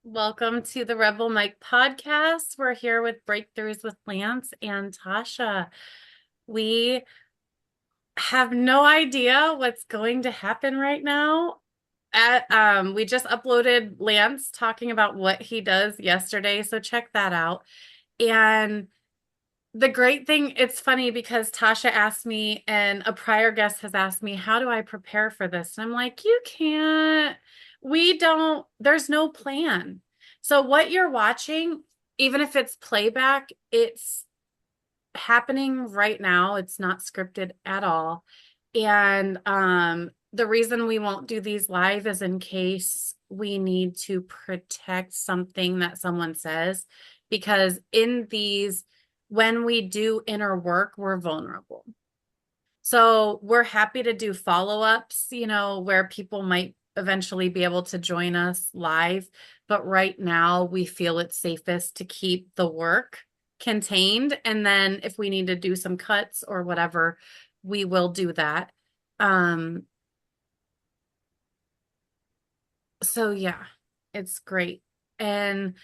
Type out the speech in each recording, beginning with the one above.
Welcome to the Rebel Mike podcast. We're here with Breakthroughs with Lance and Tasha. We have no idea what's going to happen right now. We just uploaded Lance talking about what he does yesterday, so check that out. And the great thing, it's funny because Tasha asked me, and a prior guest has asked me, how do I prepare for this? And I'm like, you can't. There's no plan. So what you're watching, even if it's playback, it's happening right now. It's not scripted at all. And the reason we won't do these live is in case we need to protect something that someone says, because in these, when we do inner work, we're vulnerable. So we're happy to do follow-ups, where people might eventually be able to join us live. But right now, we feel it's safest to keep the work contained. And then if we need to do some cuts or whatever, we will do that. Um, so yeah, it's great. And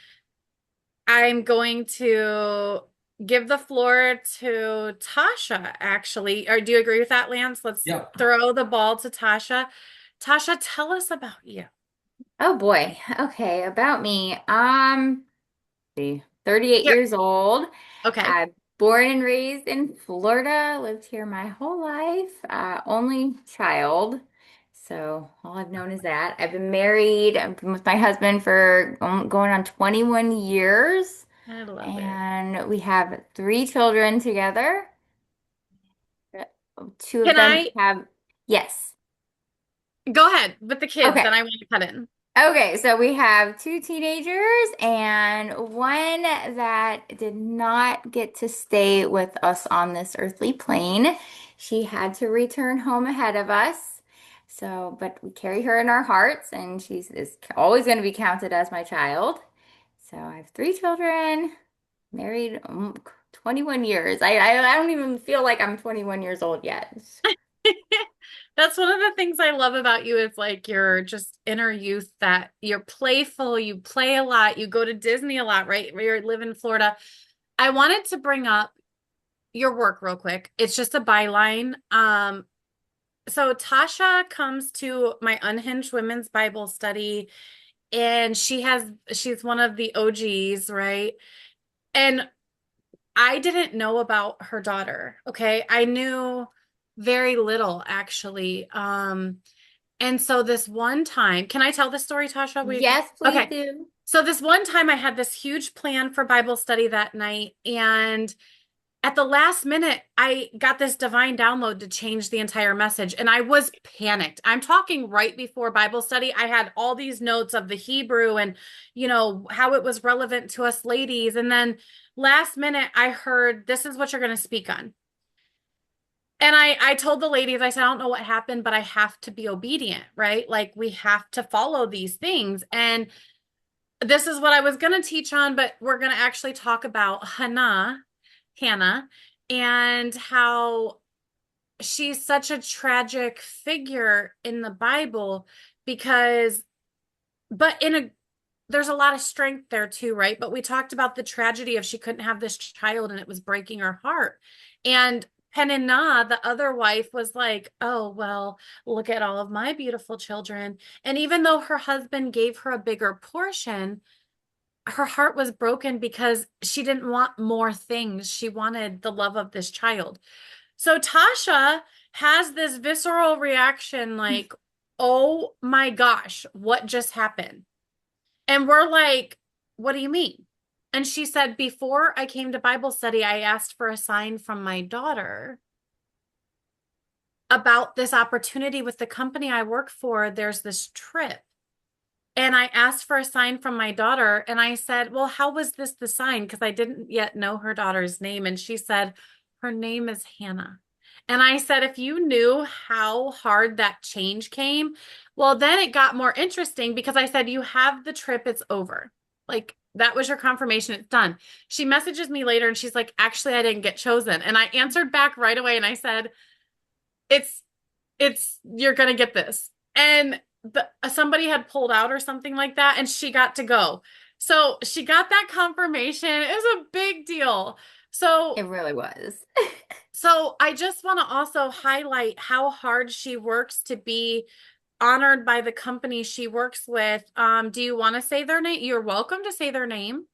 I'm going to give the floor to Tasha, actually. Or do you agree with that, Lance? Let's Yeah. throw the ball to Tasha. Tasha, tell us about you. Oh boy. Okay, about me. See, 38 Here. years old. Okay. I born and raised in Florida, lived here my whole life. Only child. So all I've known is that. I've been married. I've been with my husband for going on 21 years, I love it. and we have three children together. Two of Can them I have, yes. go ahead with the kids? Okay. Then I want to cut in. Okay, so we have two teenagers and one that did not get to stay with us on this earthly plane. She had to return home ahead of us. So, but we carry her in our hearts and she's is always going to be counted as my child. So I have three children, married 21 years. I don't even feel like I'm 21 years old yet. That's one of the things I love about you is like your just inner youth, that you're playful, you play a lot, you go to Disney a lot, right? You live in Florida. I wanted to bring up your work real quick. It's just a byline. So Tasha comes to my Unhinged Women's Bible Study, and she's one of the OGs, right? And I didn't know about her daughter. Okay. I knew very little actually. And so this one time, can I tell this story, Tasha? Yes, please Okay. do. So this one time I had this huge plan for Bible study that night, and at the last minute, I got this divine download to change the entire message, and I was panicked. I'm talking right before Bible study. I had all these notes of the Hebrew and, how it was relevant to us ladies. And then last minute, I heard, this is what you're going to speak on. And I told the ladies, I said, I don't know what happened, but I have to be obedient, right? Like we have to follow these things. And this is what I was going to teach on, but we're going to actually talk about Hannah, and how she's such a tragic figure in the Bible because, but there's a lot of strength there too, right? But we talked about the tragedy of she couldn't have this child and it was breaking her heart. And Peninnah, the other wife, was like, oh, well, look at all of my beautiful children. And even though her husband gave her a bigger portion, her heart was broken because she didn't want more things. She wanted the love of this child. So Tasha has this visceral reaction like, oh my gosh, what just happened? And we're like, what do you mean? And she said, before I came to Bible study, I asked for a sign from my daughter about this opportunity with the company I work for. There's this trip. And I asked for a sign from my daughter. And I said, well, how was this the sign? Because I didn't yet know her daughter's name. And she said, her name is Hannah. And I said, if you knew how hard that change came, well, then it got more interesting because I said, you have the trip, it's over. Like that was your confirmation, it's done. She messages me later and she's like, actually, I didn't get chosen. And I answered back right away and I said, it's, you're going to get this. And somebody had pulled out or something like that, and she got to go. So she got that confirmation. It was a big deal. It So really was. so I just want to also highlight how hard she works to be honored by the company she works with. Do you want to say their name? You're welcome to say their name.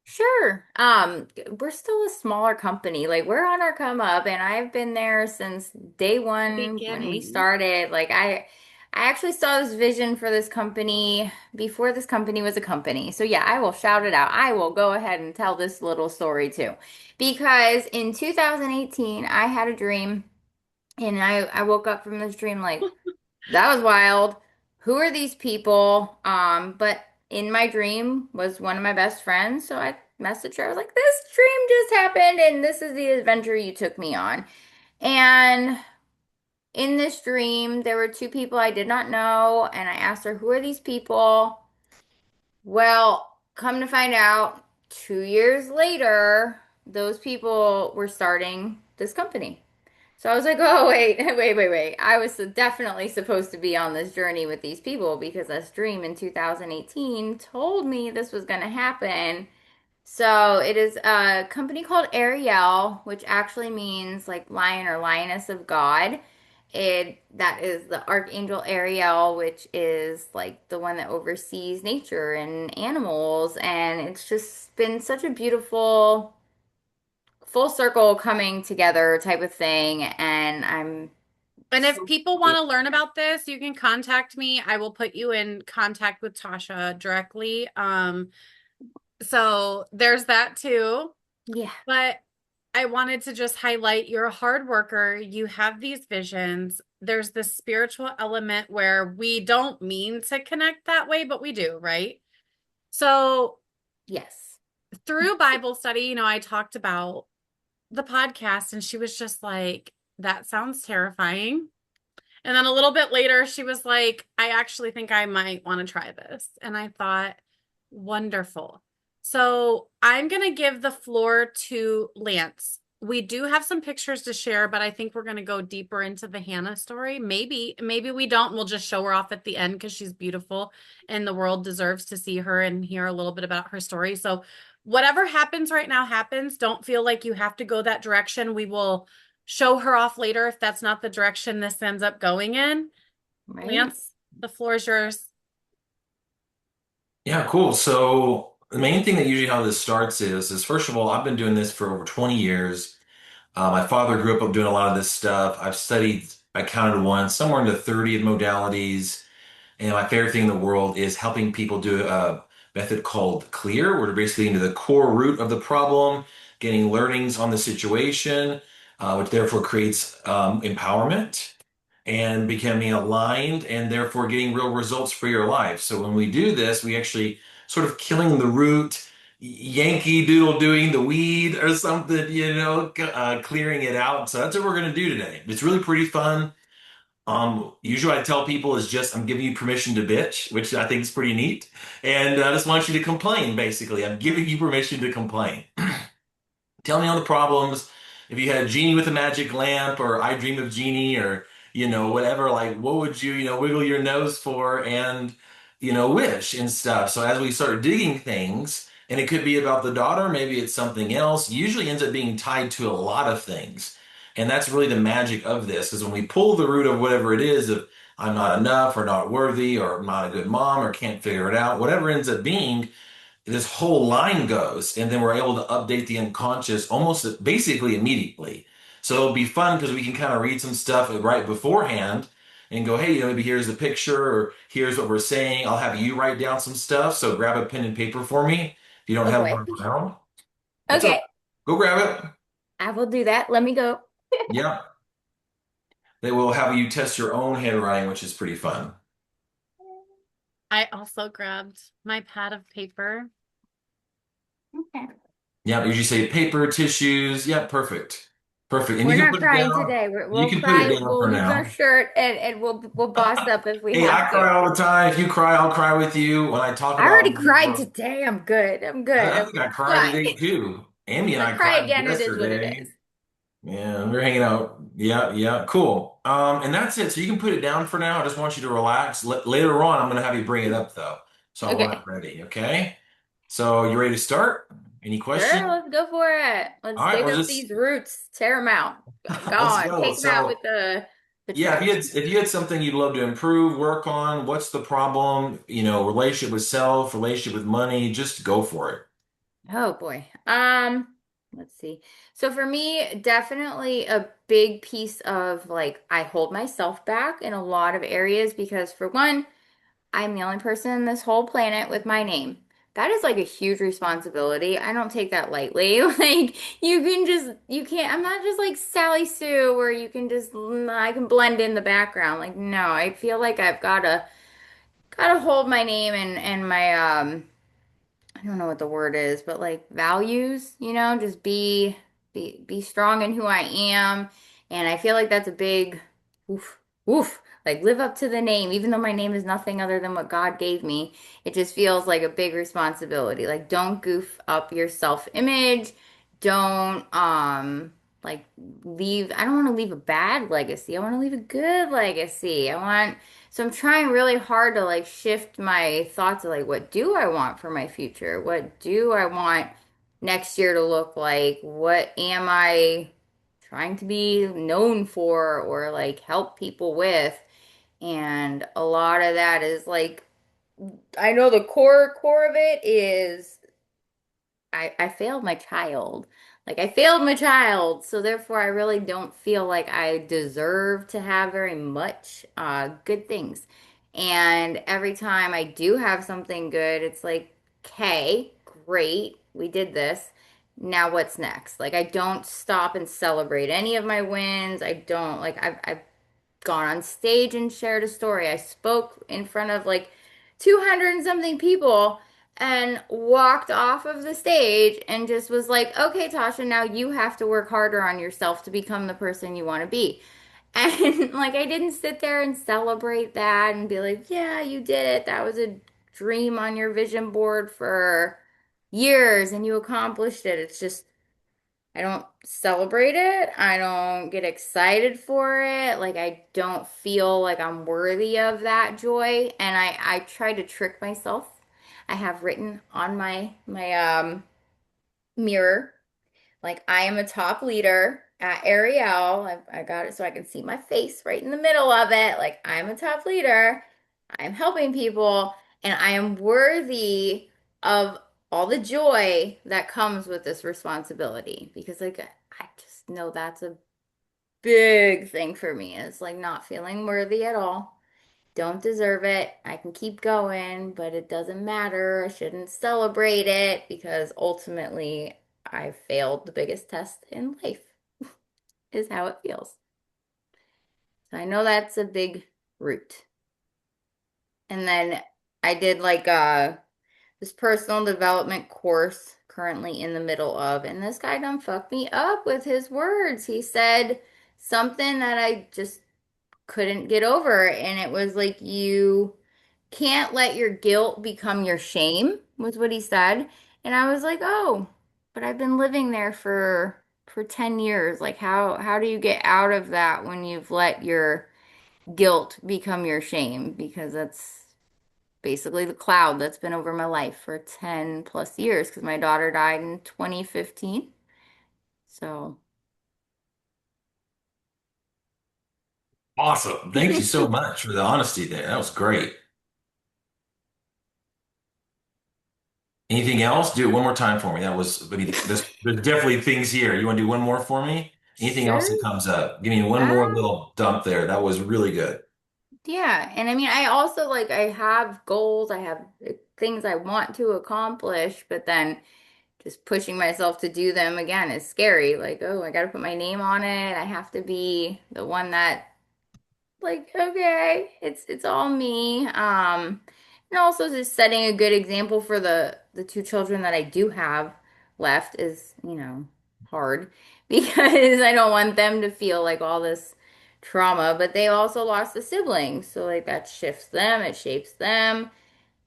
Sure. We're still a smaller company. Like we're on our come up and I've been there since day The one when we beginning. started. I actually saw this vision for this company before this company was a company. So yeah, I will shout it out. I will go ahead and tell this little story too. Because in 2018, I had a dream and I woke up from this dream like that was wild. Who are these people? But in my dream was one of my best friends. So I messaged her. I was like, this dream just happened, and this is the adventure you took me on. And in this dream, there were two people I did not know. And I asked her, who are these people? Well, come to find out, 2 years later, those people were starting this company. So I was like, oh, wait, wait. I was definitely supposed to be on this journey with these people because this dream in 2018 told me this was going to happen. So it is a company called Ariel, which actually means like lion or lioness of God. That is the Archangel Ariel, which is like the one that oversees nature and animals. And it's just been such a beautiful full circle coming together type of thing. And I'm And if so people want happy. to learn about this, you can contact me. I will put you in contact with Tasha directly. So there's that too. Yeah. But I wanted to just highlight you're a hard worker. You have these visions. There's this spiritual element where we don't mean to connect that way, but we do, right? So Yes. through Bible study, I talked about the podcast, and she was just like, that sounds terrifying. And then a little bit later, she was like, I actually think I might want to try this. And I thought, wonderful. So I'm going to give the floor to Lance. We do have some pictures to share, but I think we're going to go deeper into the Hannah story. Maybe we don't. We'll just show her off at the end because she's beautiful and the world deserves to see her and hear a little bit about her story. So whatever happens right now happens. Don't feel like you have to go that direction. We will show her off later if that's not the direction this ends up going in. Right. Lance, the floor is yours. Yeah, cool. So the main thing that usually how this starts is first of all, I've been doing this for over 20 years. My father grew up doing a lot of this stuff. I've studied, I counted once, somewhere into 30 modalities. And my favorite thing in the world is helping people do a method called clear, where they're basically into the core root of the problem, getting learnings on the situation, which therefore creates empowerment and becoming aligned and therefore getting real results for your life. So when we do this, we actually sort of killing the root, Yankee Doodle doing the weed or something, clearing it out. So that's what we're going to do today. It's really pretty fun. Usually I tell people is just I'm giving you permission to bitch, which I think is pretty neat. And I just want you to complain, basically. I'm giving you permission to complain. Tell me all the problems. If you had a genie with a magic lamp, or I dream of genie, or whatever, like what would you, wiggle your nose for and wish and stuff. So as we start digging things, and it could be about the daughter, maybe it's something else, usually ends up being tied to a lot of things. And that's really the magic of this, because when we pull the root of whatever it is, of I'm not enough or not worthy or I'm not a good mom or can't figure it out, whatever ends up being, this whole line goes, and then we're able to update the unconscious almost basically immediately. So it'll be fun because we can kind of read some stuff right beforehand and go, hey, maybe here's the picture or here's what we're saying. I'll have you write down some stuff. So grab a pen and paper for me. If you don't Oh have boy. one around, that's okay. Okay. Go grab it. I will do that. Let me go. Yeah. They will have you test your own handwriting, which is pretty fun. I also grabbed my pad of paper. Okay. Yeah, usually say paper, tissues. Yeah, perfect. Perfect. And We're you can not put it crying down. today. You We'll can put it cry. down We'll for lose our now. shirt and we'll boss up if we Hey, have I to. cry all the time. If you cry, I'll cry with you. When I talk I about, already cried today. I'm good. I'm good. I I'm think I cried fine. today too. Amy If and I I cry cried again, it is what it yesterday. is. Yeah, we're hanging out. Yeah, yeah, cool. And that's it. So you can put it down for now. I just want you to relax. Later on, I'm going to have you bring it up though. So I want it Okay. ready. Okay. So you ready to start? Any Sure, questions? let's go for it. Let's All right. dig Well, up just these roots, tear them out. Go let's on, go. take them out So with the yeah, trash. if you had something you'd love to improve, work on, what's the problem? Relationship with self, relationship with money, just go for it. Oh boy. Let's see. So for me, definitely a big piece of like I hold myself back in a lot of areas because for one, I'm the only person in this whole planet with my name. That is like a huge responsibility. I don't take that lightly. Like you can't, I'm not just like Sally Sue where you can just, I can blend in the background. Like, no, I feel like I've gotta hold my name and my, I don't know what the word is, but like values, just be strong in who I am. And I feel like that's a big oof, oof, like live up to the name, even though my name is nothing other than what God gave me. It just feels like a big responsibility. Like don't goof up your self-image. Don't like leave I don't want to leave a bad legacy. I want to leave a good legacy. So I'm trying really hard to like shift my thoughts of like what do I want for my future? What do I want next year to look like? What am I trying to be known for or like help people with? And a lot of that is like I know the core of it is I failed my child. Like I failed my child, so therefore I really don't feel like I deserve to have very much good things. And every time I do have something good, it's like, okay, great, we did this. Now what's next? Like I don't stop and celebrate any of my wins. I don't like I've gone on stage and shared a story. I spoke in front of like 200 and something people and walked off of the stage and just was like, okay, Tasha, now you have to work harder on yourself to become the person you want to be. And like, I didn't sit there and celebrate that and be like, yeah, you did it. That was a dream on your vision board for years and you accomplished it. It's just, I don't celebrate it. I don't get excited for it. Like I don't feel like I'm worthy of that joy. And I try to trick myself. I have written on my mirror like I am a top leader at Ariel. I got it so I can see my face right in the middle of it. Like I'm a top leader. I'm helping people and I am worthy of all the joy that comes with this responsibility because like I just know that's a big thing for me. It's like not feeling worthy at all. Don't deserve it. I can keep going, but it doesn't matter. I shouldn't celebrate it because ultimately I failed the biggest test in life, is how it feels. So I know that's a big root. And then I did like this personal development course currently in the middle of, and this guy done fucked me up with his words. He said something that I just couldn't get over, and it was like you can't let your guilt become your shame, was what he said. And I was like, "Oh, but I've been living there for 10 years. Like how do you get out of that when you've let your guilt become your shame? Because that's basically the cloud that's been over my life for 10 plus years because my daughter died in 2015. So, Awesome. Thank you so much for the honesty there. That was great. Anything else? Do it one more time for me. I mean, there's definitely things here. You want to do one more for me? Anything else sure. that comes up? Give me one more Uh, little dump there. That was really good. Yeah, and I mean, I also like I have goals, I have things I want to accomplish, but then just pushing myself to do them again is scary. Like, oh, I got to put my name on it. I have to be the one that like, okay, it's all me. And also just setting a good example for the two children that I do have left is, hard because I don't want them to feel like all this trauma, but they also lost a sibling. So like that shifts them, it shapes them.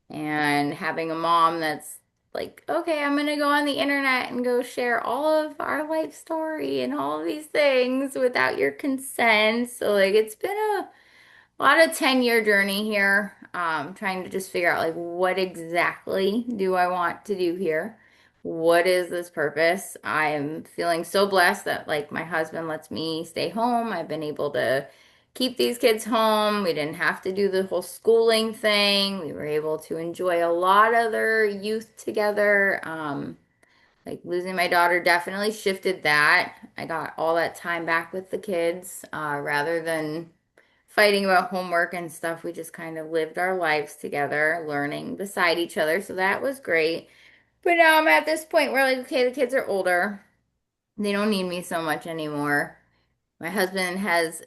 And having a mom that's like, okay, I'm gonna go on the internet and go share all of our life story and all of these things without your consent. So like it's been a lot of 10-year journey here, trying to just figure out like what exactly do I want to do here? What is this purpose? I'm feeling so blessed that like my husband lets me stay home. I've been able to keep these kids home. We didn't have to do the whole schooling thing. We were able to enjoy a lot of their youth together. Like losing my daughter definitely shifted that. I got all that time back with the kids, rather than fighting about homework and stuff. We just kind of lived our lives together, learning beside each other. So that was great. But now I'm at this point where, like, okay, the kids are older. They don't need me so much anymore. My husband has,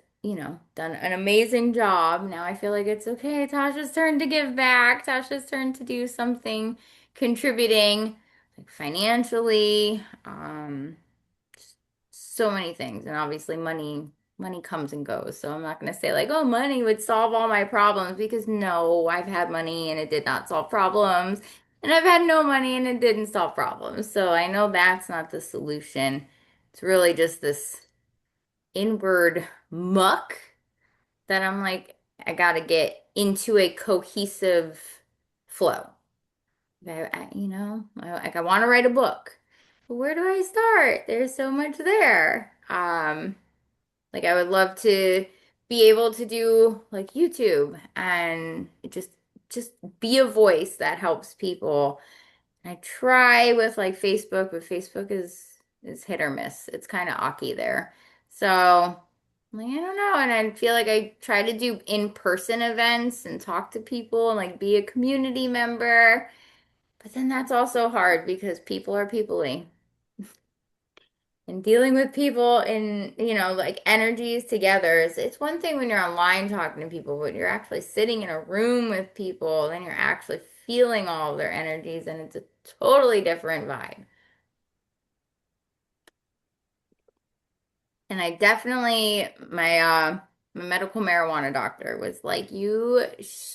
done an amazing job. Now I feel like it's okay. Tasha's turn to give back. Tasha's turn to do something contributing, like financially. So many things, and obviously money comes and goes, so I'm not going to say like, oh, money would solve all my problems, because no, I've had money and it did not solve problems, and I've had no money and it didn't solve problems, so I know that's not the solution. It's really just this inward muck that I'm like, I got to get into a cohesive flow. Like I want to write a book. But where do I start? There's so much there. Like I would love to be able to do like YouTube and just be a voice that helps people. I try with like Facebook, but Facebook is hit or miss. It's kind of ocky there. So like I don't know, and I feel like I try to do in-person events and talk to people and like be a community member. But then that's also hard because people are peoply. And dealing with people in, like energies together it's one thing when you're online talking to people, but you're actually sitting in a room with people, then you're actually feeling all of their energies, and it's a totally different vibe. And I definitely, my medical marijuana doctor was like, you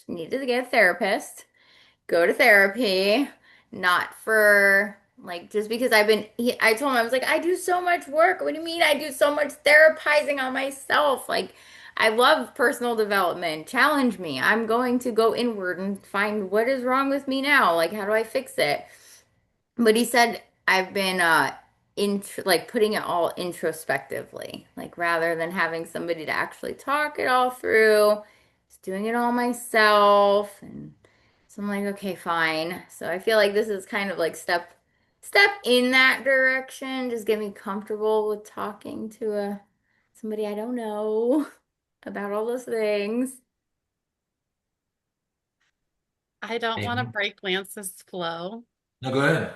need to get a therapist, go to therapy, not for like just because I told him, I was like, I do so much work. What do you mean I do so much therapizing on myself? Like, I love personal development. Challenge me. I'm going to go inward and find what is wrong with me now. Like, how do I fix it? But he said I've been like putting it all introspectively, like rather than having somebody to actually talk it all through, just doing it all myself. And so I'm like, okay, fine. So I feel like this is kind of like step in that direction. Just get me comfortable with talking to a somebody I don't know about all those things. I don't want to Maybe. break Lance's flow. No, go ahead.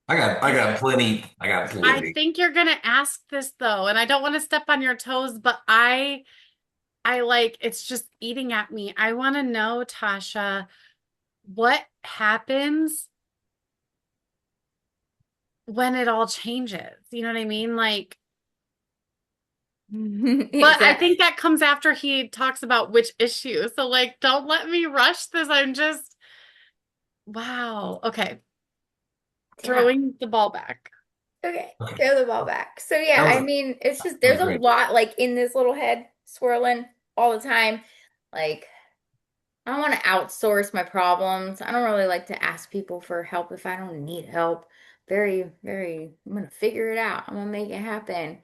I got plenty. I got I plenty. think you're gonna ask this though, and I don't want to step on your toes, but I like it's just eating at me. I want to know, Tasha, what happens when it all changes? You know what I mean? Like, but I Exactly. think that comes after he talks about which issue. So like, don't let me rush this. I'm just wow. Okay, Yeah. throwing the ball back. Okay, Okay. throw the ball back. So yeah, That I was mean, it's just that there's was a great. lot like in this little head swirling all the time. Like I don't want to outsource my problems. I don't really like to ask people for help if I don't need help. Very, very, I'm gonna figure it out. I'm gonna make it happen.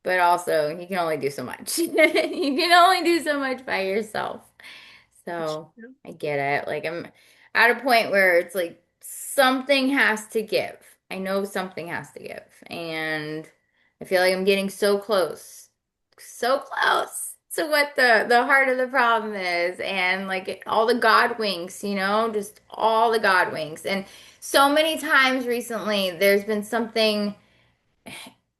But also, you can only do so much. You can only do so much by yourself. So I get it. Like I'm at a point where it's like something has to give. I know something has to give. And I feel like I'm getting so close to what the heart of the problem is. And like all the God winks, just all the God winks. And so many times recently, there's been something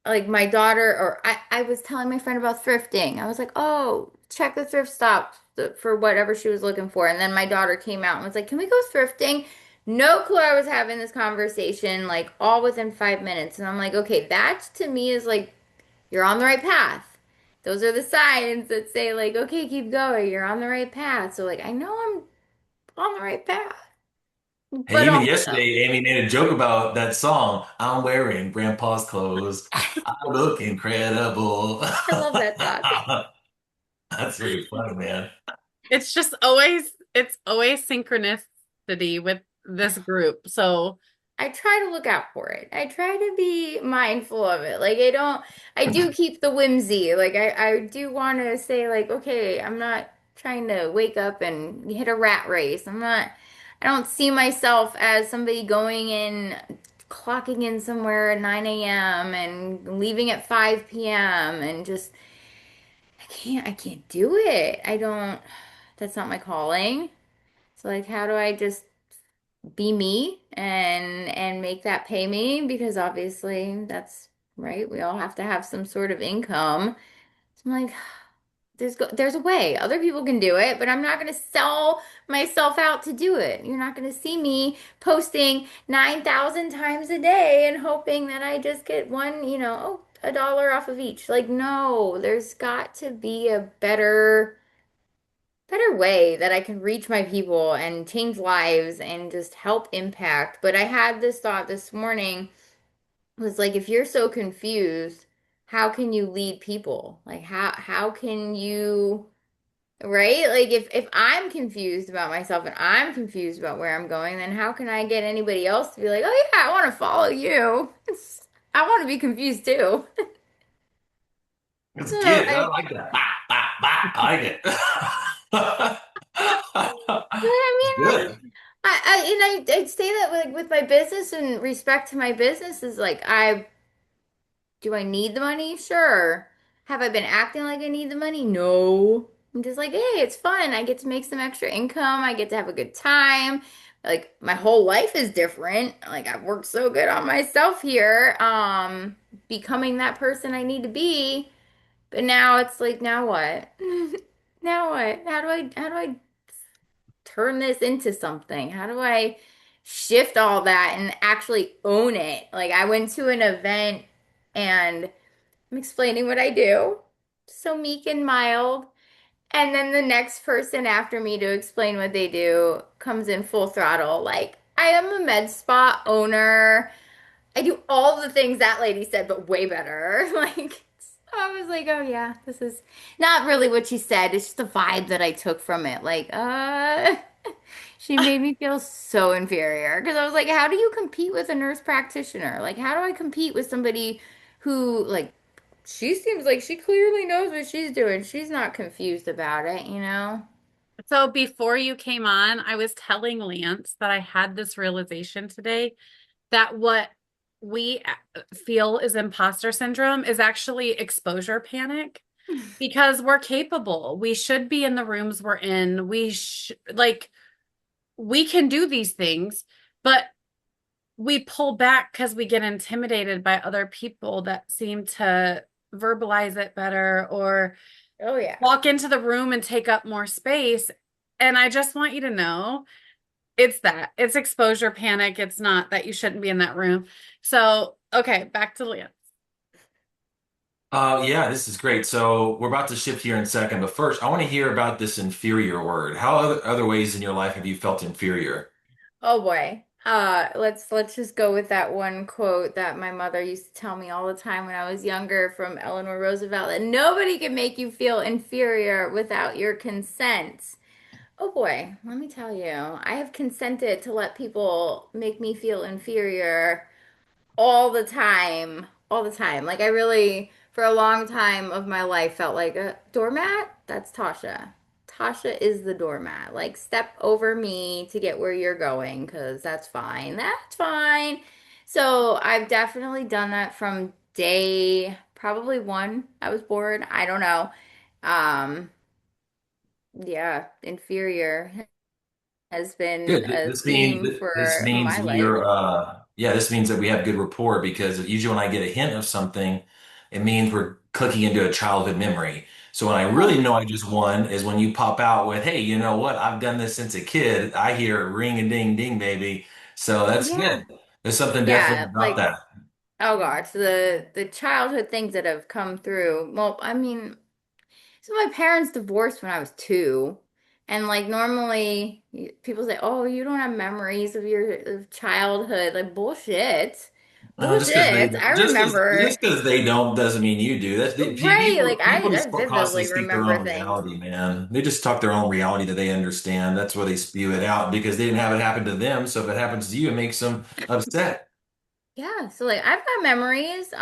like my daughter, or I was telling my friend about thrifting. I was like, oh, check the thrift stop for whatever she was looking for. And then my daughter came out and was like, can we go thrifting? No clue I was having this conversation, like all within 5 minutes. And I'm like, okay, that to me is like, you're on the right path. Those are the signs that say, like, okay, keep going. You're on the right path. So, like, I know I'm on the right path. Hey, but even also. yesterday, Amy made a joke about that song. I'm wearing grandpa's clothes. I look incredible. I love that song. That's pretty funny, man. It's always synchronicity with this group. So I try to look out for it. I try to be mindful of it. Like I do keep the whimsy. Like I do want to say like, okay, I'm not trying to wake up and hit a rat race. I don't see myself as somebody going in, clocking in somewhere at 9 a.m. and leaving at 5 p.m. and just, I can't do it. That's not my calling. So like, how do I just be me and make that pay me because obviously that's right. We all have to have some sort of income. So I'm like, there's a way. Other people can do it, but I'm not going to sell myself out to do it. You're not going to see me posting 9,000 times a day and hoping that I just get one, oh, $1 off of each. Like, no, there's got to be a better way that I can reach my people and change lives and just help impact. But I had this thought this morning was like, if you're so confused, how can you lead people? Like how can you, right? Like if I'm confused about myself and I'm confused about where I'm going, then how can I get anybody else to be like, oh yeah, I want to follow you. I want to be confused too. Let's So get it. I I like that. Bah, bah, bah. I like it. I It's mean, good. I'd say that like with my business and respect to my business is like do I need the money? Sure. Have I been acting like I need the money? No. I'm just like, hey, it's fun. I get to make some extra income. I get to have a good time. Like my whole life is different. Like I've worked so good on myself here, becoming that person I need to be. But now it's like, now what? Now what? How do I turn this into something? How do I shift all that and actually own it? Like I went to an event and I'm explaining what I do. So meek and mild. And then the next person after me to explain what they do comes in full throttle. Like, I am a med spa owner. I do all the things that lady said, but way better. Like, I was like, oh yeah, this is not really what she said. It's just the vibe that I took from it. Like, she made me feel so inferior because I was like, how do you compete with a nurse practitioner? Like, how do I compete with somebody who, like, she seems like she clearly knows what she's doing. She's not confused about it, you know? So before you came on, I was telling Lance that I had this realization today that what we feel is imposter syndrome is actually exposure panic because we're capable. We should be in the rooms we're in. We can do these things, but we pull back because we get intimidated by other people that seem to verbalize it better or Oh yeah. walk into the room and take up more space. And I just want you to know it's exposure panic. It's not that you shouldn't be in that room. So, okay, back to Lance. Yeah, this is great. So we're about to shift here in a second, but first, I want to hear about this inferior word. How other ways in your life have you felt inferior? Oh boy. Let's just go with that one quote that my mother used to tell me all the time when I was younger from Eleanor Roosevelt, that nobody can make you feel inferior without your consent. Oh boy, let me tell you, I have consented to let people make me feel inferior all the time, all the time. Like I really, for a long time of my life, felt like a doormat. That's Tasha. Tasha is the doormat. Like step over me to get where you're going, because that's fine. That's fine. So I've definitely done that from day probably one. I was bored. I don't know. Um, yeah, inferior has been Good. a This means theme this for means my life. you're yeah, this means that we have good rapport because usually when I get a hint of something, it means we're clicking into a childhood memory. So when I really know I just won is when you pop out with, hey, you know what? I've done this since a kid. I hear ring a ding ding, baby. So that's Yeah. good. There's something definitely Yeah, about like that. oh gosh, the childhood things that have come through. Well, I mean, so my parents divorced when I was two. And like normally people say, "Oh, you don't have memories of your of childhood." Like bullshit. Well, just because they Bullshit. I remember. just because they don't doesn't mean you do. Right. Like People I just constantly vividly speak their remember own things. reality, man. They just talk their own reality that they understand. That's where they spew it out because they didn't have it happen to them. So if it happens to you, it makes them upset. Yeah, so like I've got memories,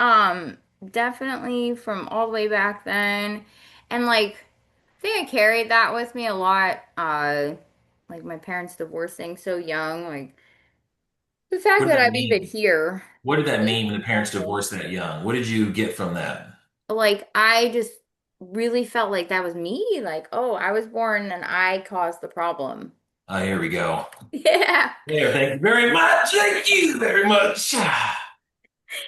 definitely from all the way back then. And like I think I carried that with me a lot. Like my parents divorcing so young, like the fact What did that that I'm even mean? here What did that is mean when the parents nothing. divorced that young? What did you get from that? Like I just really felt like that was me. Like, oh, I was born and I caused the problem. Here we go. Yeah. There, thank you very much. Thank you very much.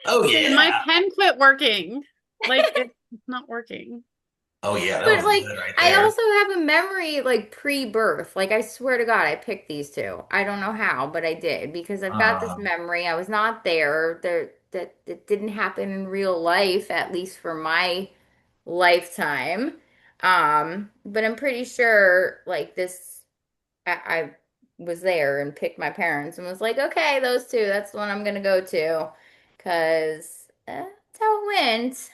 Oh So And my yeah. pen quit working. Like it's not working. Oh yeah, that but was like good right I there. also have a memory like pre-birth. Like I swear to God, I picked these two. I don't know how, but I did because I've got this Uh, memory. I was not there. That didn't happen in real life, at least for my lifetime. But I'm pretty sure like this I was there and picked my parents and was like, okay, those two, that's the one I'm gonna go to. Cause that's how it went.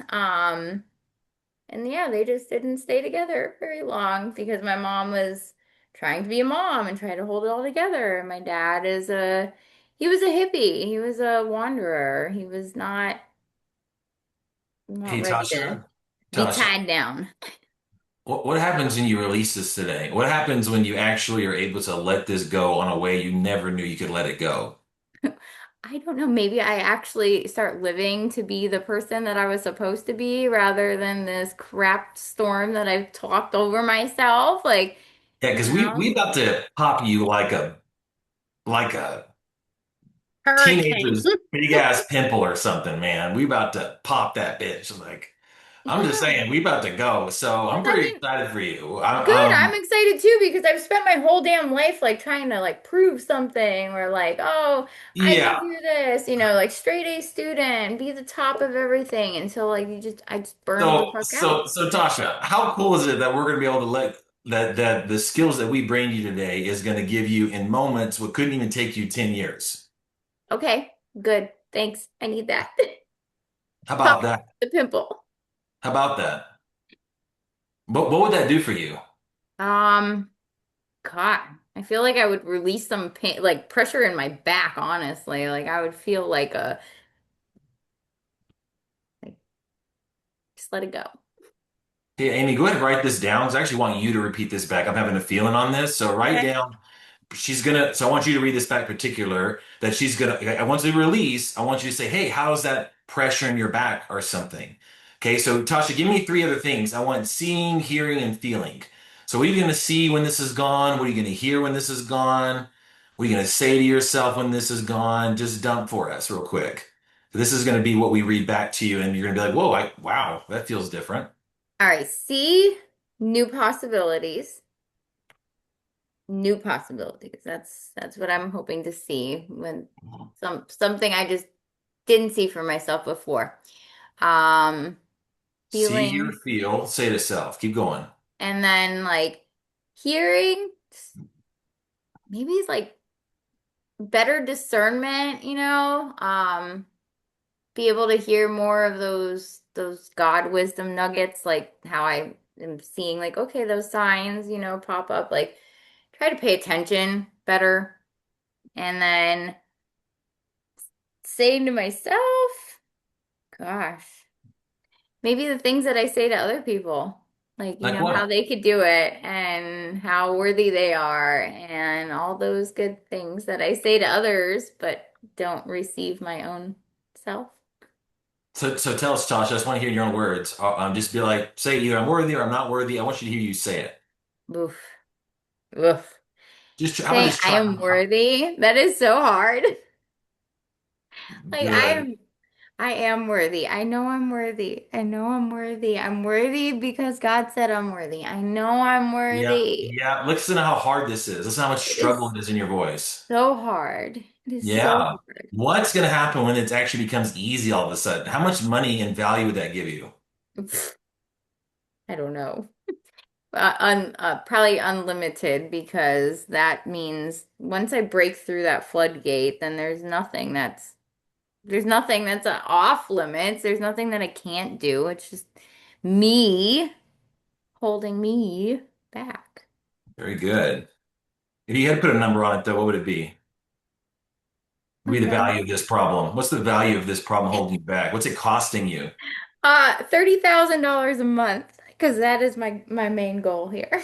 And yeah, they just didn't stay together very long because my mom was trying to be a mom and trying to hold it all together. And my dad he was a hippie. He was a wanderer. He was not hey ready to Tasha, be Tasha, tied down. what happens when you release this today? What happens when you actually are able to let this go on a way you never knew you could let it go? I don't know. Maybe I actually start living to be the person that I was supposed to be rather than this crap storm that I've talked over myself. Like, Yeah, you because know, we about to pop you like a Hurricane. teenager's big ass pimple or something, man. We about to pop that bitch. Like I'm just yeah. saying, we about to go. So I'm I pretty mean, excited for you. good. I'm excited too because I've spent my whole damn life like trying to like prove something or like, oh, I can Yeah. do this, you know, like straight A student, be the top of everything until like I just burned the fuck out. So Tasha, how cool is it that we're going to be able to let that the skills that we bring you today is going to give you in moments what couldn't even take you 10 years? Okay, good. Thanks. I need that. How Pop about that? the pimple. How about that? What would that do for you? Um, God, I feel like I would release some pain, like pressure in my back, honestly. Like I would feel like just let it go. Hey, Amy, go ahead and write this down. 'Cause I actually want you to repeat this back. I'm having a feeling on this. So write Okay. down so I want you to read this back particular that I want you to release. I want you to say, hey, how's that pressure in your back or something? Okay, so Tasha, give me three other things. I want seeing, hearing, and feeling. So what are you going to see when this is gone? What are you going to hear when this is gone? What are you going to say to yourself when this is gone? Just dump for us real quick. This is going to be what we read back to you, and you're going to be like, whoa, wow, that feels different. All right, see new possibilities. New possibilities. That's what I'm hoping to see when something I just didn't see for myself before. Um, See, hear, feeling feel, say to self. Keep going. and then like hearing maybe it's like better discernment, you know? Be able to hear more of those God wisdom nuggets, like how I am seeing like, okay, those signs, you know, pop up, like try to pay attention better. And then saying to myself, gosh, maybe the things that I say to other people, like, you Like know, how what? they could do it and how worthy they are and all those good things that I say to others, but don't receive my own self. So tell us, Tasha. I just want to hear your own words. Just be like, say either I'm worthy or I'm not worthy. I want you to hear you say it. Oof, oof. How about Saying just I try? am worthy, that is so hard. Like Good. I am worthy. I know I'm worthy. I know I'm worthy. I'm worthy because God said I'm worthy. I know I'm Yeah, worthy. yeah. Listen to how hard this is. Listen to how much It struggle is it is in your voice. so hard. It is so Yeah. hard. What's going to happen when it actually becomes easy all of a sudden? How much money and value would that give you? I don't know. Probably unlimited because that means once I break through that floodgate, then there's nothing that's off limits. There's nothing that I can't do. It's just me holding me back. Very good. If you had to put a number on it, though, what would it be? What would be the Okay. value of this problem? What's the value of this problem holding you back? What's it costing you? $30,000 a month because that is my main goal here.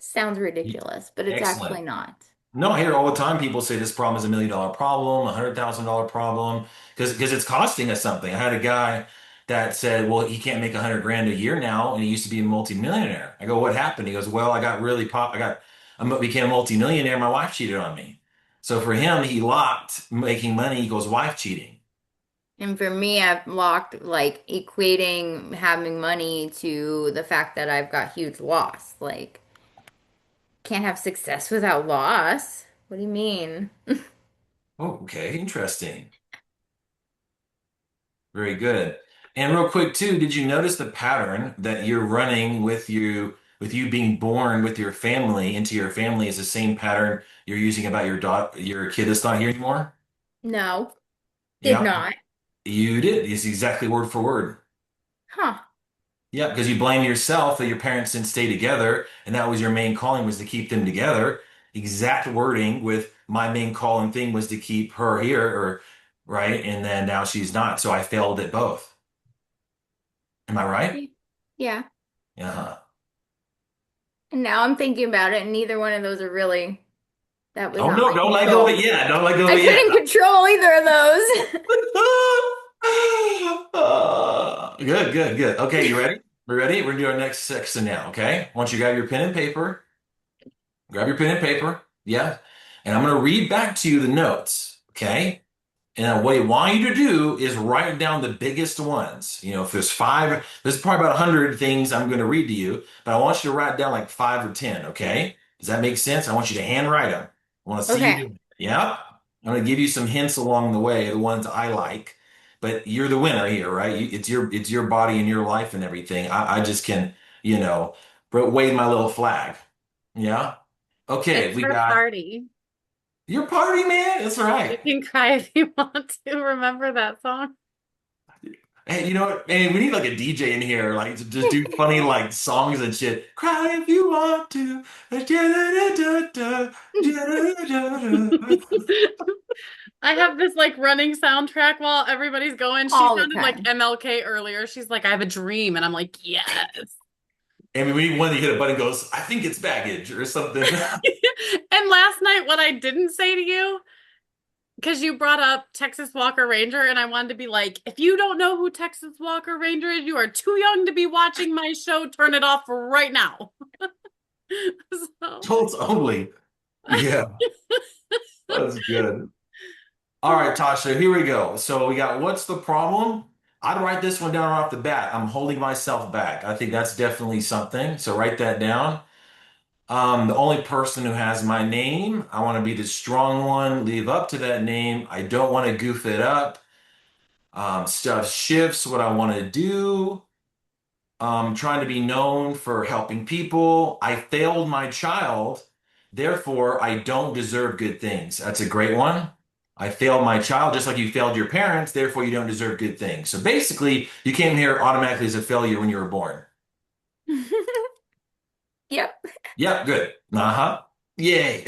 Sounds ridiculous, but it's actually Excellent. not. No, I hear all the time people say this problem is $1 million problem, $100,000 problem, because it's costing us something. I had a guy that said, well, he can't make 100 grand a year now, and he used to be a multimillionaire. I go, what happened? He goes, well, I got really pop. Became a multimillionaire. My wife cheated on me. So for him, he locked making money equals wife cheating. And for me, I've locked like equating having money to the fact that I've got huge loss. Like, can't have success without loss. What do you mean? Oh, okay, interesting. Very good. And real quick too, did you notice the pattern that you're running with you being born with your family into your family is the same pattern you're using about your kid that's not here anymore? No, did Yeah, not. you did. It's exactly word for word. Huh. Yeah, because you blame yourself that your parents didn't stay together, and that was your main calling was to keep them together. Exact wording with my main calling thing was to keep her here, or right, and then now she's not. So I failed at both. Am I right? Yeah. Yeah. Uh-huh. And now I'm thinking about it, and neither one of those are really, that was Oh not no, my don't let go of it control. yet. Don't let go of I it yet. couldn't control either of those. Good, good, good. Okay, you ready? We ready? We're gonna do our next section now, okay? Once you grab your pen and paper, grab your pen and paper. Yeah. And I'm gonna read back to you the notes, okay? And what I want you to do is write down the biggest ones. You know, if there's five, there's probably about 100 things I'm going to read to you, but I want you to write down like 5 or 10, okay? Does that make sense? I want you to handwrite them. I want to see you do Okay. it. Yeah? I'm going to give you some hints along the way, the ones I like, but you're the winner here, right? It's your body and your life and everything. I just can, you know, wave my little flag. Yeah? Okay, It's we her got party. your party, man. That's You right. can cry if you want to. Remember that song? Hey, you know what? Hey, we need like a DJ in here, like to just do funny like songs and shit. Cry if you want to. Da-da-da-da-da, da-da-da-da-da. I have this like running soundtrack while everybody's going. She All the sounded like time. MLK earlier. She's like, I have a dream. And I'm like, yes. And we need one that hit a button and goes, I think it's baggage or something. And last night, what I didn't say to you, because you brought up Texas Walker Ranger, and I wanted to be like, if you don't know who Texas Walker Ranger is, you are too young to be watching my show. Turn it off right now. So, Adults only. Yeah, that's good. All right, Tasha, here we go. So we got what's the problem? I'd write this one down right off the bat. I'm holding myself back. I think that's definitely something. So write that down. The only person who has my name. I want to be the strong one, live up to that name. I don't want to goof it up. Stuff shifts what I want to do. Trying to be known for helping people. I failed my child, therefore I don't deserve good things. That's a great one. I failed my child just like you failed your parents, therefore you don't deserve good things. So basically, you came here automatically as a failure when you were born. Yep. Yep, good. Uh-huh. Yay.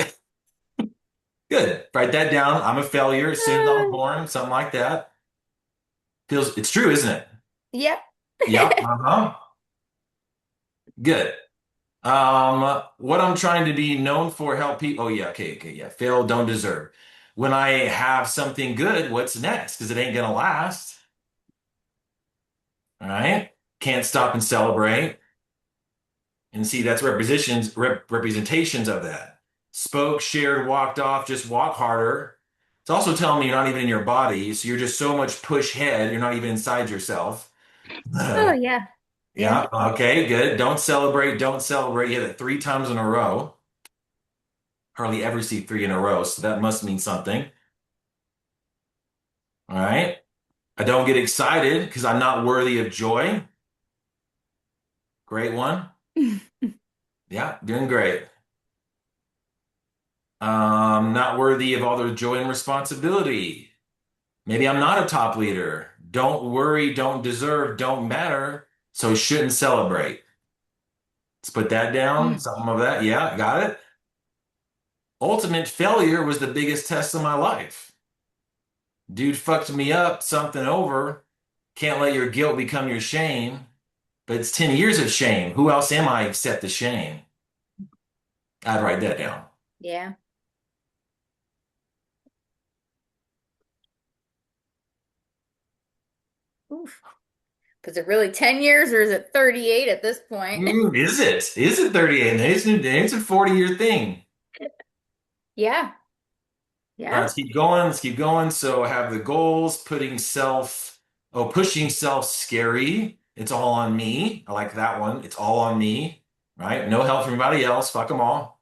Good. Write that down. I'm a failure as soon as I was born, something like that. Feels it's true, isn't it? Yep. Yep. Uh-huh. Good. What I'm trying to be known for, help people. Oh yeah, okay, okay, yeah. Fail, don't deserve. When I have something good, what's next? Because it ain't gonna last. All right. Can't stop and celebrate. And see, that's representations of that. Spoke, shared, walked off, just walk harder. It's also telling me you're not even in your body, so you're just so much push head, you're not even inside yourself. Oh yeah. Yeah. Yeah, okay, good. Don't celebrate, don't celebrate. You hit it 3 times in a row. Hardly ever see three in a row, so that must mean something. All right. I don't get excited because I'm not worthy of joy. Great one. Yeah, doing great. Not worthy of all the joy and responsibility. Maybe I'm not a top leader. Don't worry, don't deserve, don't matter, so shouldn't celebrate. Let's put that down. Mm. Something of that. Yeah, got it. Ultimate failure was the biggest test of my life. Dude fucked me up, something over. Can't let your guilt become your shame. But it's 10 years of shame. Who else am I except the shame? I'd write that down. Yeah. Oof. Was it really 10 years or is it 38 at this point? Is it? Is it 38? And it's a 40-year thing. Yeah. All right, Yeah. let's keep going. Let's keep going. So I have the goals, pushing self scary. It's all on me. I like that one. It's all on me, right? No help from anybody else. Fuck them all.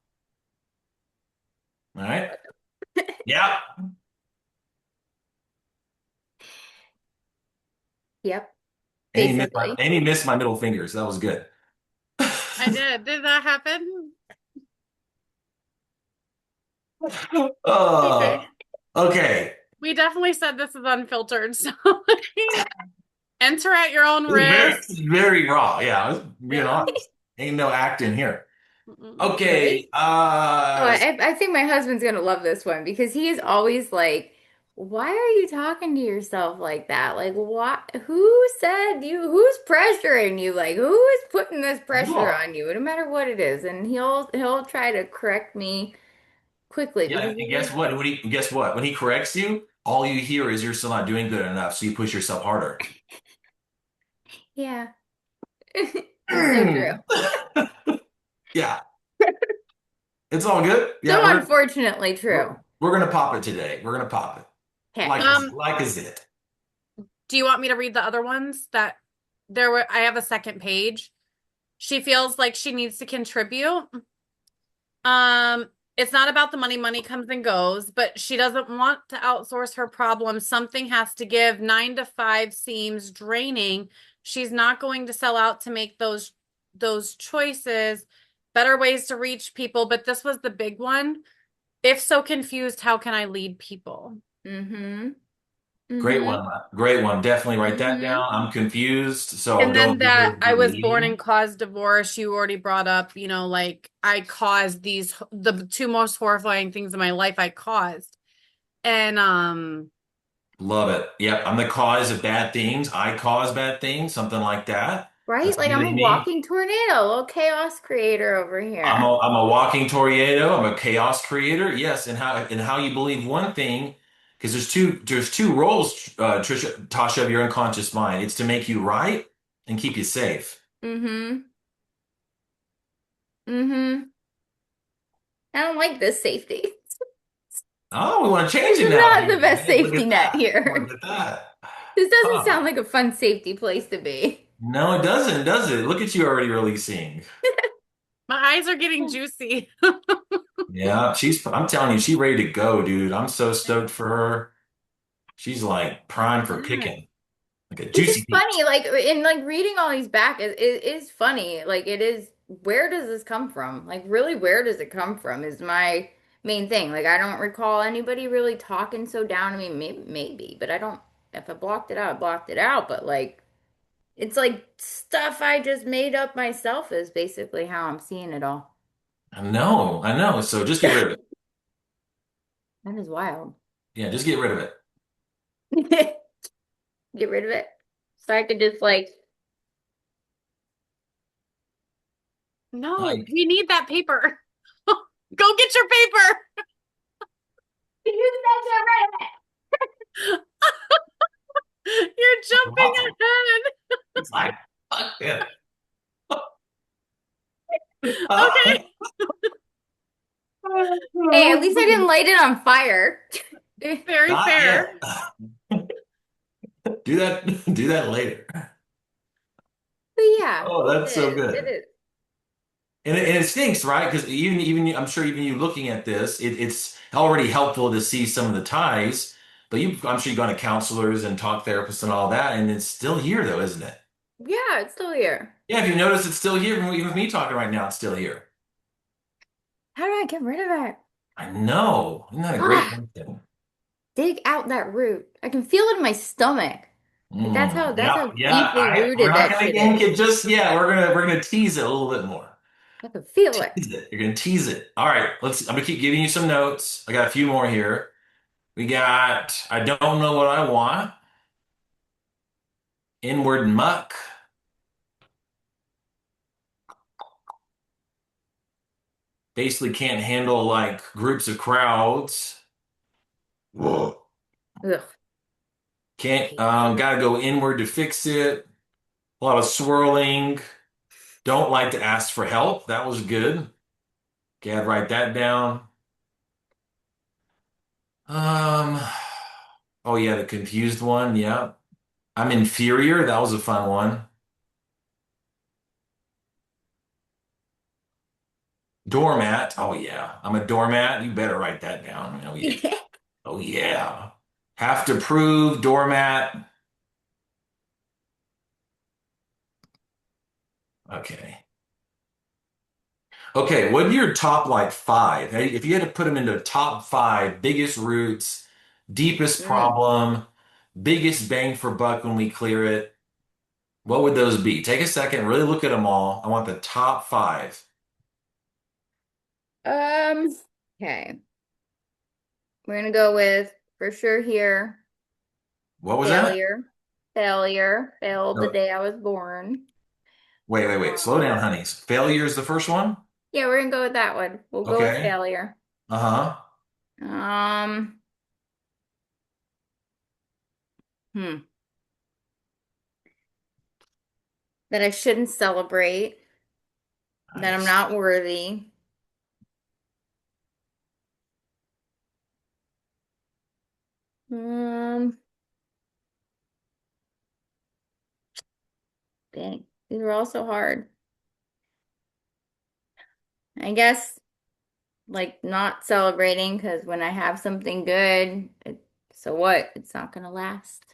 All right. Yeah. Yep. Basically. Amy missed my middle fingers. That was good. I did. Did that happen? Uh, Okay. okay. We definitely said this is unfiltered, so enter at your own Very, risk. very raw. Yeah, I was being Yeah. honest. Ain't no acting here. Mm-mm. Right? Okay. Oh, I think my husband's gonna love this one because he is always like, why are you talking to yourself like that? Like, what? Who said you? Who's pressuring you? Like, who is putting this pressure Cool. on you? No matter what it is, and he'll try to correct me quickly Yeah, because and he's guess like, what? Guess what? When he corrects you, all you hear is you're still not doing good enough, so you push yourself harder. yeah, it's so true. Yeah, it's all good. So Yeah, unfortunately true. we're gonna pop it today. We're gonna pop it. Okay. Like is it? Do you want me to read the other ones that there were? I have a second page. She feels like she needs to contribute. Um, it's not about the money. Money comes and goes, but she doesn't want to outsource her problems. Something has to give. 9 to 5 seems draining. She's not going to sell out to make those choices. Better ways to reach people, but this was the big one. If so confused, how can I lead people? Mm-hmm. Great Mm-hmm. one. Great one. Definitely write that Mm-hmm. down. I'm confused, so And then don't that deserve I be was born and leading. caused divorce, you already brought up, like I caused the two most horrifying things in my life I caused. And Love it. Yep, I'm the cause of bad things. I cause bad things, something like that. Right? That's Like I'm a really me. walking tornado, little chaos creator over here. I'm a walking tornado. I'm a chaos creator. Yes, and how you believe one thing, because there's two roles, Trisha, Tasha, of your unconscious mind. It's to make you right and keep you safe. Mm-hmm. Mm-hmm. I don't like this safety. Oh, we want to change This it is now. not Hey, the best hey, look safety at net that. here. Look at that. This doesn't Huh. sound like a fun safety place to be. No, it doesn't, does it? Look at you already releasing. my eyes are getting juicy. Yeah, I'm telling you, she's ready to go, dude. I'm so stoked for her. She's like primed for Yeah. kicking, like a Which is juicy piece. funny, like in like reading all these back is funny. Like it is, where does this come from? Like really, where does it come from is my main thing. Like I don't recall anybody really talking so down to me. Maybe, but I don't. If I blocked it out, I blocked it out. But like it's like stuff I just made up myself is basically how I'm seeing it all. I know. So just get rid of it. That is wild. Yeah, just get rid of it. Get rid of it. So I could just like No, Like, we need that paper. Go get your paper. you said get rid of it. You're jumping ahead. it's like, fuck it. Okay, Hey, at least I didn't light it on fire. very Not fair. yet. Do that. Do that later. But yeah, Oh, it that's so is. It good. is. And it stinks, right? Because I'm sure even you looking at this, it's already helpful to see some of the ties. But I'm sure you've gone to counselors and talk therapists and all that, and it's still here though, isn't it? Yeah, it's still here. Yeah, if you notice, it's still here. Even with me talking right now, it's still here. How do I get rid of it? I know. Isn't that a great Ah, question? dig out that root. I can feel it in my stomach. Like that's Yeah, how yeah. deeply We're rooted not that gonna shit yank is. it just yet. We're gonna tease it a little bit more. I can feel it. Tease it. You're gonna tease it. All right. I'm gonna keep giving you some notes. I got a few more here. We got I don't know what I want. Inward muck. Basically can't handle like groups of crowds. Whoa. Ugh. Can't Hate that. gotta go inward to fix it. A lot of swirling. Don't like to ask for help. That was good. Gad, write that down. Um, oh yeah, the confused one. Yeah. I'm inferior. That was a fun one. Doormat. Oh yeah. I'm a doormat. You better write that down. Oh yeah. Oh yeah. Have to prove doormat. Okay. Okay, what are your top like five? Hey, if you had to put them into top five biggest roots, deepest Mm. problem, biggest bang for buck when we clear it, what would those be? Take a second, really look at them all. I want the top five. Um, okay. We're gonna go with for sure here. What was that? Failure. Failure. Failed the No, day I was born. wait. Slow Um, down, honeys. Failure is the first one? yeah, we're gonna go with that one. We'll go with Okay. failure. Uh-huh. Um, hmm. That I shouldn't celebrate, that I'm Nice. not worthy. Um, dang, these are all so hard. I guess like not celebrating because when I have something good, so what? It's not gonna last.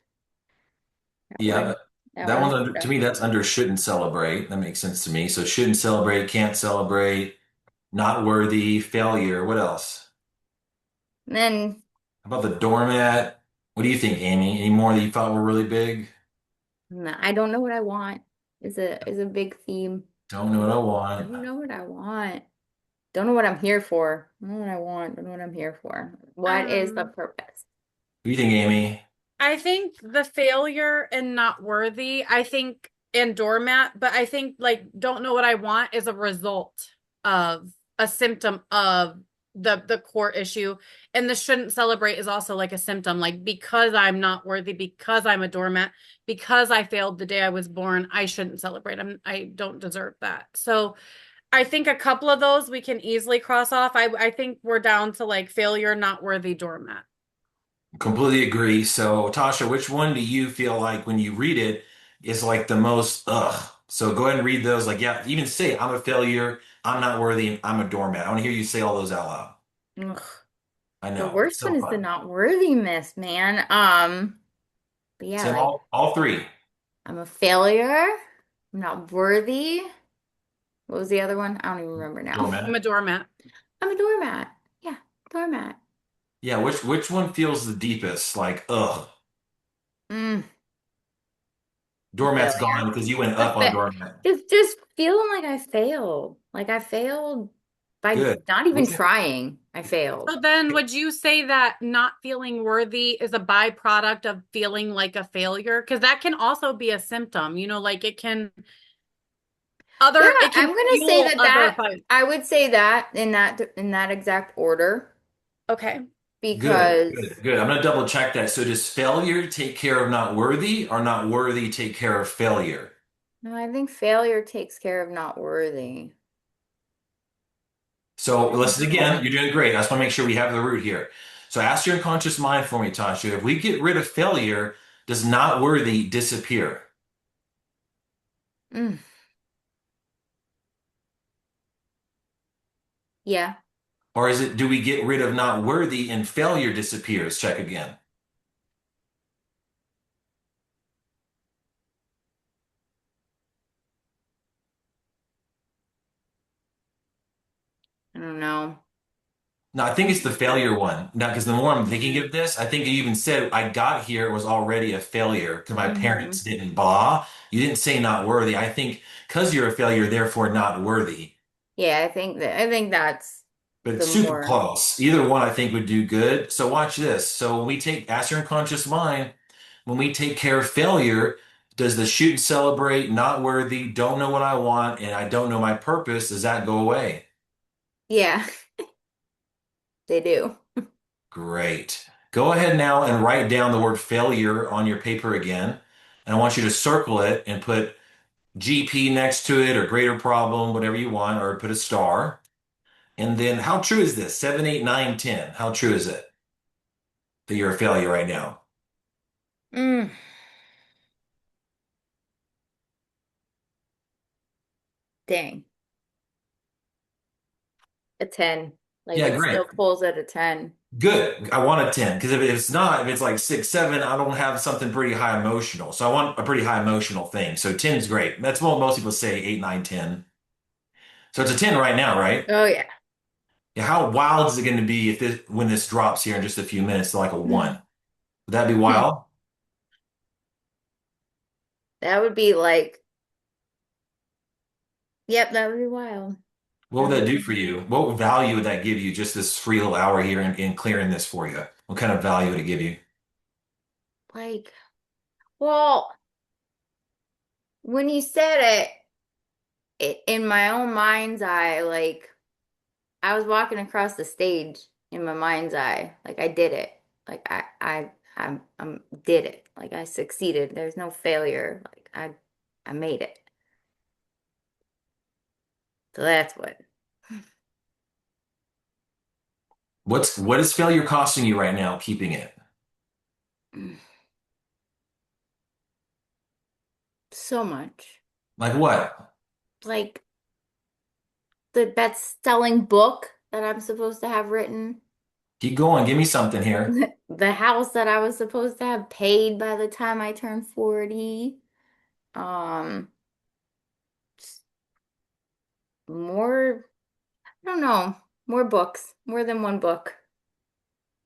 That Yeah, would that that would one's hurt under, to me, us. that's under shouldn't celebrate. That makes sense to me. So shouldn't celebrate, can't celebrate, not worthy, failure. What else? And then How about the doormat? What do you think, Amy? Any more that you thought were really big? I don't know what I want is a big theme. Don't know what I want. Don't know what I want. Don't know what I'm here for. Don't know what I want. Don't know what I'm here for. What is the Um, purpose? What do you think, Amy? I think the failure and not worthy, I think, and doormat, but I think like don't know what I want is a result of a symptom of the core issue. And the shouldn't celebrate is also like a symptom, like because I'm not worthy, because I'm a doormat, because I failed the day I was born, I shouldn't celebrate. I don't deserve that. So I think a couple of those we can easily cross off. I think we're down to like failure, not worthy, doormat. Completely agree. So, Tasha, which one do you feel like when you read it is like the most ugh? So go ahead and read those. Like, yeah, even say I'm a failure, I'm not worthy, and I'm a doormat. I want to hear you say all those out loud. Ugh. I The know. It's worst one so is the fun. not worthy miss, man. But yeah, Say them like all three. I'm a failure. I'm not worthy. What was the other one? I don't even remember now. I'm a Doormat. doormat. I'm a doormat. Yeah, doormat. Yeah, which one feels the deepest? Like, ugh. Mm, a Doormat's gone failure. because you went A up on fa doormat. just feeling like I failed. Like I failed by Good. not even Look at trying. I failed. So then would you say that not feeling worthy is a byproduct of feeling like a failure? Because that can also be a symptom, like Yeah, it I'm can gonna say fuel that other that fights. I would say that in that exact order Okay. because good. I'm gonna double check that. So does failure take care of not worthy or not worthy take care of failure? no, I think failure takes care of not worthy. So I don't listen know. again, you're doing great. I just want to make sure we have the root here. So ask your unconscious mind for me, Tasha. If we get rid of failure, does not worthy disappear? Mm, yeah. Or is it do we get rid of not worthy and failure disappears? Check again. I don't know. No, I think it's the failure one. Now, because the more I'm thinking of this, I think you even said I got here was already a failure because my Hmm. parents didn't blah. You didn't say not worthy. I think because you're a failure, therefore not worthy. Yeah, I think that's But the it's super more. close. Either one I think would do good. So watch this. So when we take, ask your unconscious mind, when we take care of failure, does the shoot and celebrate, not worthy, don't know what I want, and I don't know my purpose, does that go away? Yeah, they do. Great. Go ahead now and write down the word failure on your paper again. And I want you to circle it and put GP next to it or greater problem, whatever you want, or put a star. And then how true is this? 7, 8, 9, 10. How true is it that you're a failure right now? Mm, dang. A 10. Like Yeah, it great. still pulls at a 10. Good. I want a 10 because if it's not, if it's like 6, 7, I don't have something pretty high emotional. So I want a pretty high emotional thing. So 10 is great. That's what most people say 8, 9, 10. So it's a 10 right now, right? Oh yeah. Yeah, how wild is it going to be if this when this drops here in just a few minutes to like a 1? Hmm. Would that be wild? That would be like, yep, that would be wild. What That would that would do be for you? What value would that give you just this free little hour here in clearing this for you? What kind of value would it give you? like, well, when you said it in my own mind's eye, like I was walking across the stage in my mind's eye. Like I did it. Like I'm did it. Like I succeeded. There's no failure. Like I made it. So that's what. What is failure costing you right now keeping it? So much. Like what? Like the best-selling book that I'm supposed to have written. Keep going. Give me something here. The house that I was supposed to have paid by the time I turned 40. Um, more, I don't know, more books, more than one book.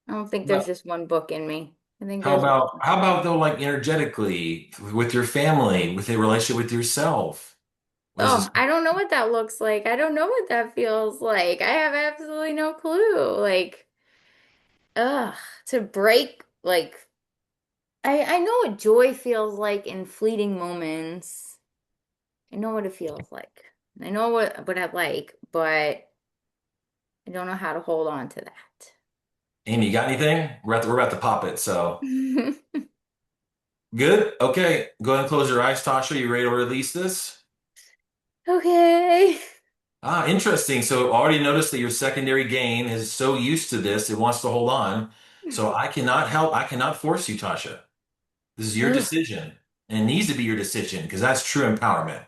I don't think there's just one book in me. I think there's more than How one. about though like energetically with your family, with a relationship with yourself? Was this Oh, I don't know what that looks like. I don't know what that feels like. I have absolutely no clue. Like, ugh, to break, like, I know what joy feels like in fleeting moments. I know what it feels like. I know what I like, but I don't know how to hold on to Amy, you got anything? We're about to pop it, so that. good. Okay, go ahead and close your eyes, Tasha. You ready to release this? Okay. Ah, interesting. So already noticed that your secondary gain is so used to this, it wants to hold on. So I cannot help, I cannot force you, Tasha. This is your Ugh. decision. And it needs to be your decision because that's true empowerment.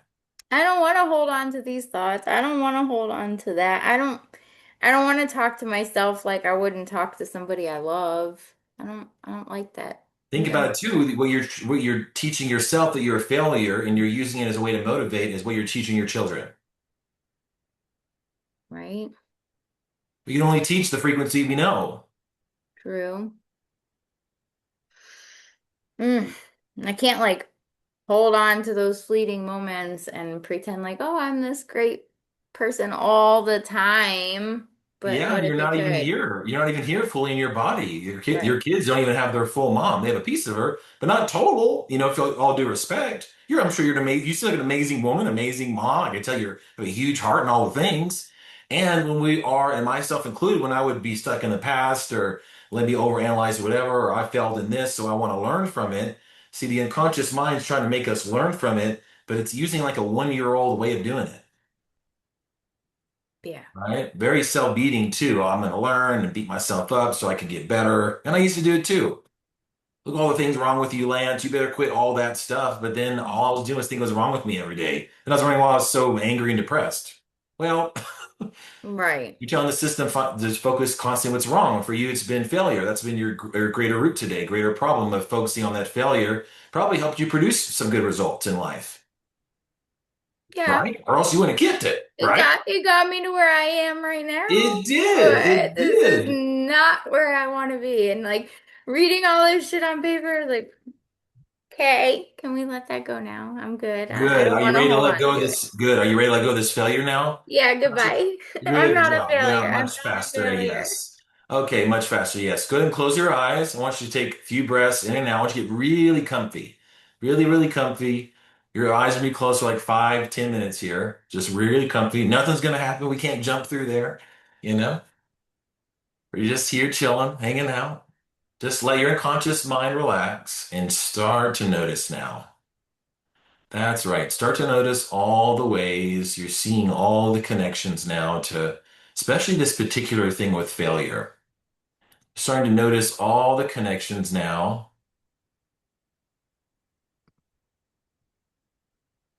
I don't want to hold on to these thoughts. I don't want to hold on to that. I don't want to talk to myself like I wouldn't talk to somebody I love. I don't like that. Think about it too. What you're teaching yourself that you're a failure and you're using it as a way to motivate is what you're teaching your children. Right? We can only teach the frequency we know. True. Mm. I can't like hold on to those fleeting moments and pretend like, oh, I'm this great person all the time. But Yeah, what you're if it not even could? here. You're not even here fully in your body. Your Right. kids don't even have their full mom. They have a piece of her, but not total. You know, if all due respect, I'm sure you're an amazing. You still like an amazing woman, amazing mom. I can tell you have a huge heart and all the things. And when we are, and myself included, when I would be stuck in the past or let me overanalyze whatever, or I failed in this, so I want to learn from it. See, the unconscious mind's trying to make us learn from it, but it's using like a 1-year-old way of doing it. Yeah. Right? Very self-beating too. I'm going to learn and beat myself up so I can get better. And I used to do it too. Look, all the things wrong with you, Lance. You better quit all that stuff. But then all I was doing was think was wrong with me every day. And I was wondering why I was so angry and depressed. Well, Right. you're telling the system just focus constantly what's wrong. For you, it's been failure. That's been your greater root today, greater problem of focusing on that failure. Probably helped you produce some good results in life. Yeah. right? Or else you wouldn't have kept it, right? It got me to where I am right now. It did. But It this is did. not where I want to be. And like reading all this shit on paper, like, okay, can we let that go now? I'm good. I Good. don't Are you want to ready to hold let on go to of it. this? Good. Are you ready to let go of this failure now? Yeah, goodbye. I'm Good not a job. Yeah, failure. I'm much not a faster. failure. Yes. Okay, much faster. Yes. Go ahead and close your eyes. I want you to take a few breaths in and out. I want you to get really comfy. Really, really comfy. Your eyes will be closed for like 5, 10 minutes here. Just really comfy. Nothing's gonna happen. We can't jump through there, you know? You're just here chilling, hanging out. Just let your unconscious mind relax and start to notice now. That's right. Start to notice all the ways you're seeing all the connections now to, especially this particular thing with failure. Starting to notice all the connections now.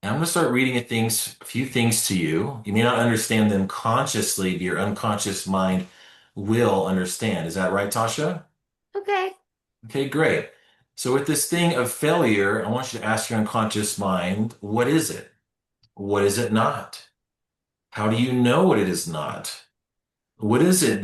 And I'm going to start reading a few things to you. You may not understand them consciously, but your unconscious mind will understand. Is that right, Tasha? Okay. Okay, great. So with this thing of failure, I want you to ask your unconscious mind, what is it? What is it not? How do you know what it is not? What is it